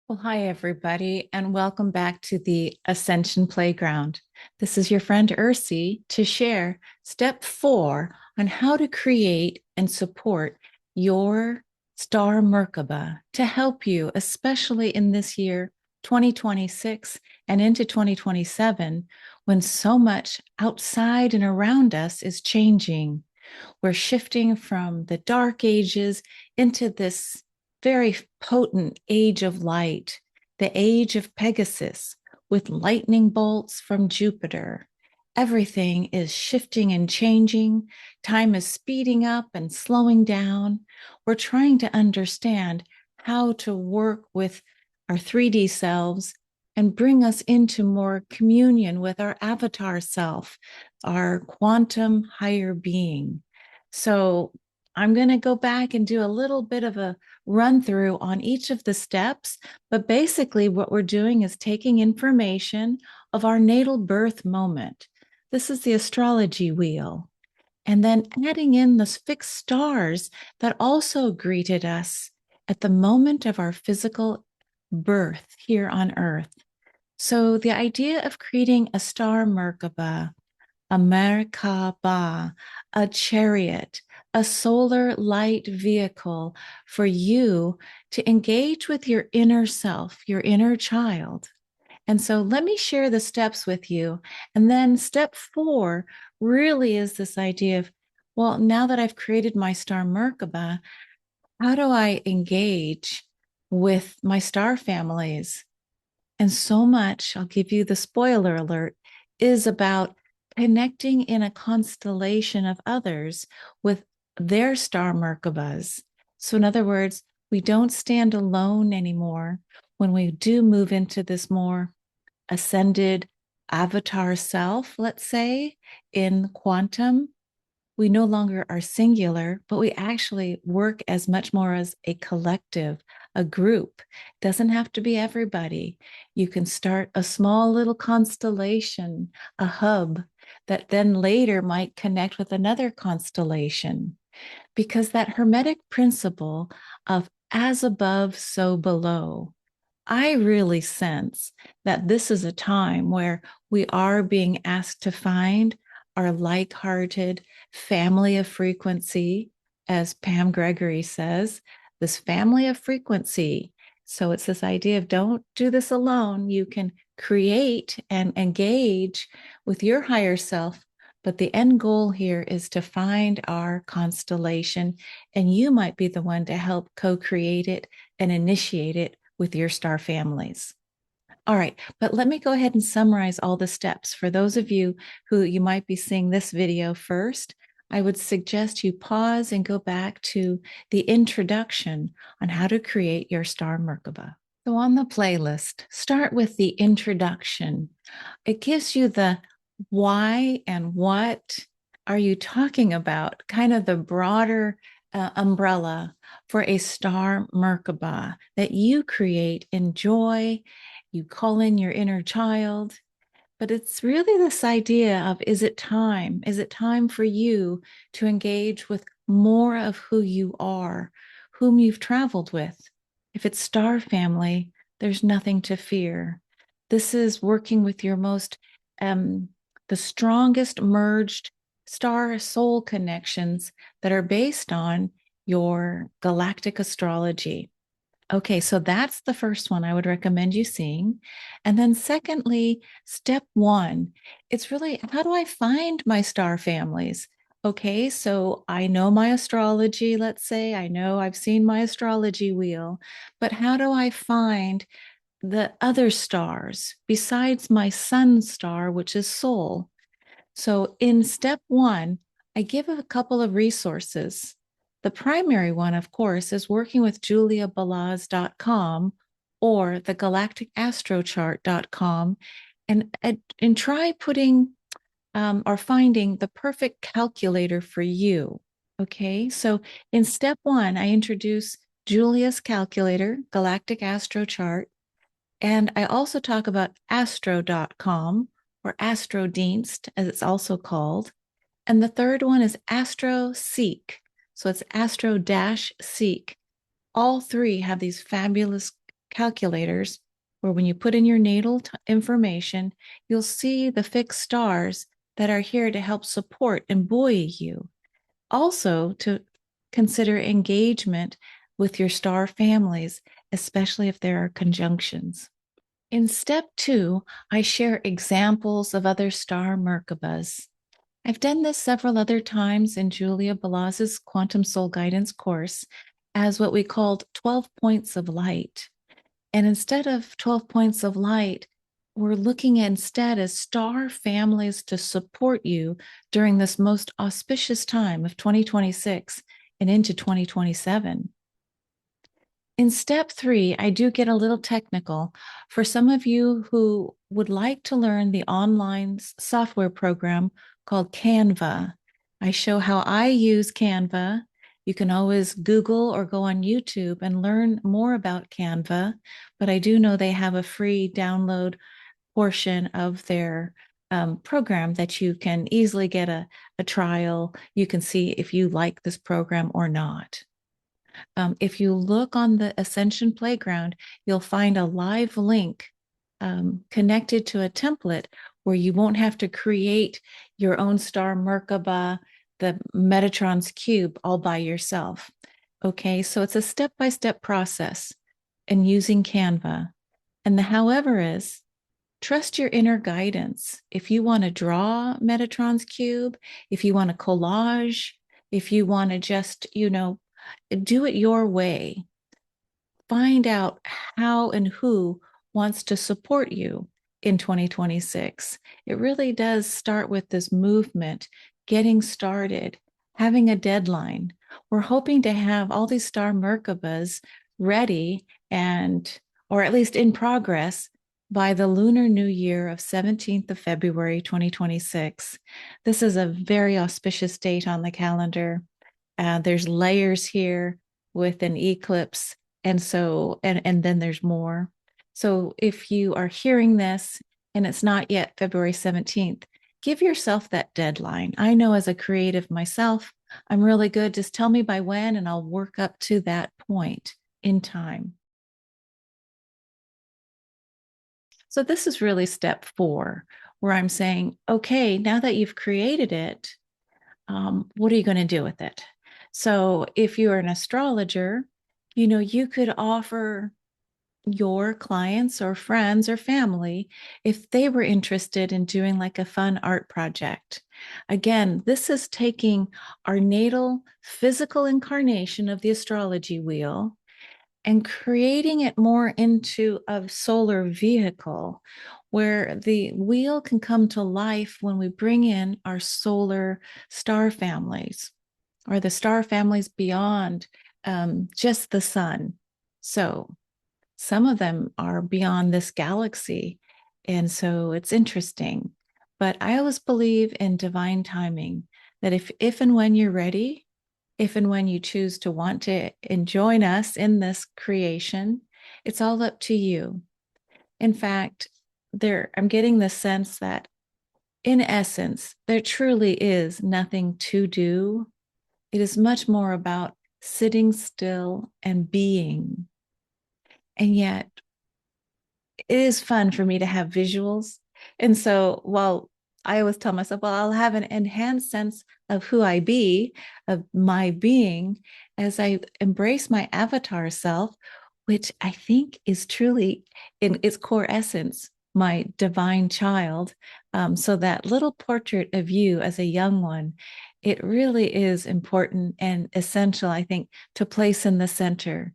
Well, hi, everybody, and welcome back to the Ascension Playground. This is your friend Ursi to share step 4 on how to create and support your Star Merkaba to help you, especially in this year, 2026 and into 2027, when so much outside and around us is changing. We're shifting from the dark ages into this very potent age of light, the age of Pegasus, with lightning bolts from Jupiter. Everything is shifting and changing. Time is speeding up and slowing down. We're trying to understand how to work with our 3D selves and bring us into more communion with our avatar self, our quantum higher being. So I'm going to go back and do a little bit of a run through on each of the steps. But basically, what we're doing is taking information of our natal birth moment. This is the astrology wheel. And then adding in the fixed stars that also greeted us at the moment of our physical birth here on Earth. So the idea of creating a star Merkaba, a Merkaba, a chariot, a solar light vehicle for you to engage with your inner self, your inner child. And so let me share the steps with you. And then step 4 really is this idea of, well, now that I've created my star Merkaba, how do I engage with my star families? And so much, I'll give you the spoiler alert, is about connecting in a constellation of others with their star Merkabas. So, in other words, we don't stand alone anymore when we do move into this more ascended avatar self, let's say, in quantum. We no longer are singular, but we actually work as much more as a collective, a group. It doesn't have to be everybody. You can start a small little constellation, a hub that then later might connect with another constellation. Because that hermetic principle of as above, so below, I really sense that this is a time where we are being asked to find our like-hearted family of frequency, as Pam Gregory says, this family of frequency. So it's this idea of don't do this alone. You can create and engage with your higher self, but the end goal here is to find our constellation, and you might be the one to help co-create it and initiate it with your star families. All right, but let me go ahead and summarize all the steps. For those of you who you might be seeing this video first, I would suggest you pause and go back to the introduction on how to create your star Merkaba. So on the playlist, start with the introduction. It gives you the why and what are you talking about, kind of the broader umbrella for a star Merkaba that you create, enjoy, you call in your inner child. But it's really this idea of, is it time? Is it time for you to engage with more of who you are, whom you've traveled with? If it's star family, there's nothing to fear. This is working with your most, the strongest merged star soul connections that are based on your galactic astrology. Okay, so that's the first one I would recommend you seeing. And then, secondly, step 1, it's really how do I find my star families? Okay, so I know my astrology, let's say, I know I've seen my astrology wheel, but how do I find the other stars besides my sun star, which is soul? So in step 1, I give a couple of resources. The primary one, of course, is working with juliabalaz.com or the galacticastrochart.com and try putting or finding the perfect calculator for you. Okay, so in step 1, I introduce Julia's calculator, Galactic Astro Chart, and I also talk about astro.com or Astrodienst, as it's also called. And the third one is Astro Seek. So it's Astro Seek. All three have these fabulous calculators where when you put in your natal information, you'll see the fixed stars that are here to help support and buoy you. Also, to consider engagement with your star families, especially if there are conjunctions. In step 2, I share examples of other star Merkabas. I've done this several other times in Julia Balaz's Quantum Soul Guidance course as what we called 12 points of light. And instead of 12 points of light, we're looking instead as star families to support you during this most auspicious time of 2026 and into 2027. In step 3, I do get a little technical. For some of you who would like to learn the online software program called Canva, I show how I use Canva. You can always Google or go on YouTube and learn more about Canva, but I do know they have a free download portion of their program that you can easily get a trial. You can see if you like this program or not. If you look on the Ascension Playground, you'll find a live link connected to a template where you won't have to create your own Star Merkaba, the Metatron's cube all by yourself. Okay, so it's a step-by-step process in using Canva. And the however is, trust your inner guidance. If you want to draw Metatron's cube, if you want to collage, if you want to just, do it your way. Find out how and who wants to support you in 2026. It really does start with this movement, getting started, having a deadline. We're hoping to have all these Star Merkabas ready or at least in progress by the Lunar New Year of 17th of February, 2026. This is a very auspicious date on the calendar. There's layers here with an eclipse. And then there's more. So if you are hearing this and it's not yet February 17th, give yourself that deadline. I know as a creative myself, I'm really good. Just tell me by when, and I'll work up to that point in time. So this is really step 4, where I'm saying, okay, now that you've created it, what are you going to do with it? So if you're an astrologer, you could offer your clients or friends or family if they were interested in doing like a fun art project. Again, this is taking our natal physical incarnation of the astrology wheel and creating it more into a solar vehicle where the wheel can come to life when we bring in our solar star families or the star families beyond just the sun. So some of them are beyond this galaxy. And so it's interesting. But I always believe in divine timing, that if and when you're ready, if and when you choose to want to join us in this creation, it's all up to you. In fact, I'm getting the sense that in essence, there truly is nothing to do. It is much more about sitting still and being. And yet, it is fun for me to have visuals. And so while I always tell myself, well, I'll have an enhanced sense of who I be, of my being, as I embrace my avatar self, which I think is truly in its core essence, my divine child. So that little portrait of you as a young one, it really is important and essential, I think, to place in the center.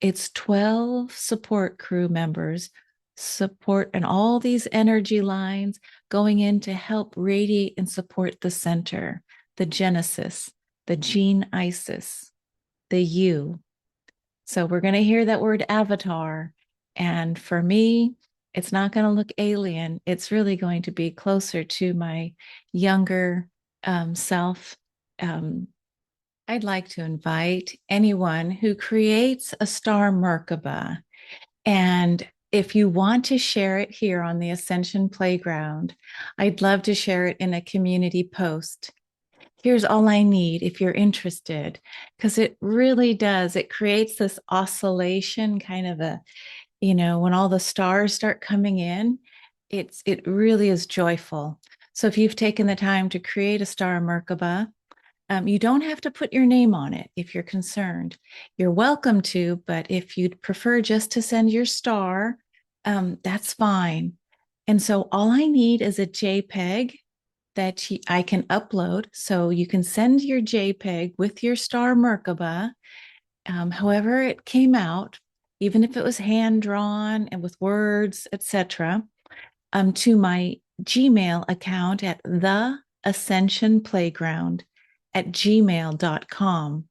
It's 12 support crew members, support, and all these energy lines going in to help radiate and support the center, the Genesis, the Gene Isis, the you. So we're going to hear that word avatar. And for me, it's not going to look alien. It's really going to be closer to my younger self. I'd like to invite anyone who creates a Star Merkaba. And if you want to share it here on the Ascension Playground, I'd love to share it in a community post. Here's all I need if you're interested. Because it really does. It creates this oscillation, kind of a, when all the stars start coming in, it really is joyful. So if you've taken the time to create a Star Merkaba, you don't have to put your name on it if you're concerned. You're welcome to, but if you'd prefer just to send your star, that's fine. And so all I need is a JPEG that I can upload. So you can send your JPEG with your Star Merkaba, however it came out, even if it was hand drawn and with words, etc., to my Gmail account at the Ascension Playground at gmail.com.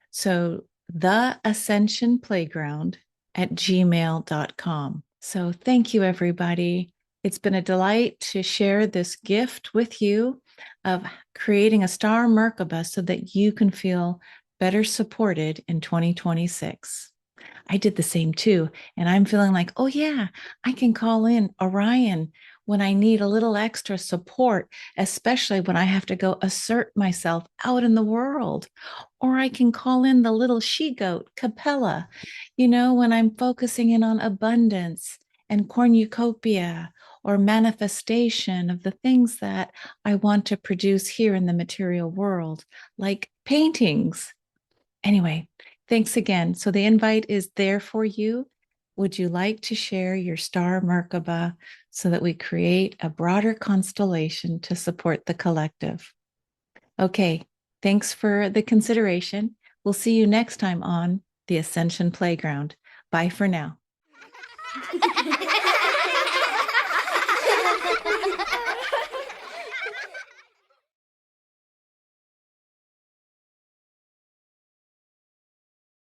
So the Ascension Playground at gmail.com. So thank you, everybody. It's been a delight to share this gift with you of creating a Star Merkaba so that you can feel better supported in 2026. I did the same too. And I'm feeling like, oh, yeah, I can call in Orion when I need a little extra support, especially when I have to go assert myself out in the world. Or I can call in the little she goat, Capella, when I'm focusing in on abundance and cornucopia or manifestation of the things that I want to produce here in the material world, like paintings. Anyway, thanks again. So the invite is there for you. Would you like to share your Star Merkaba so that we create a broader constellation to support the collective? Okay, thanks for the consideration. We'll see you next time on the Ascension Playground. Bye for now.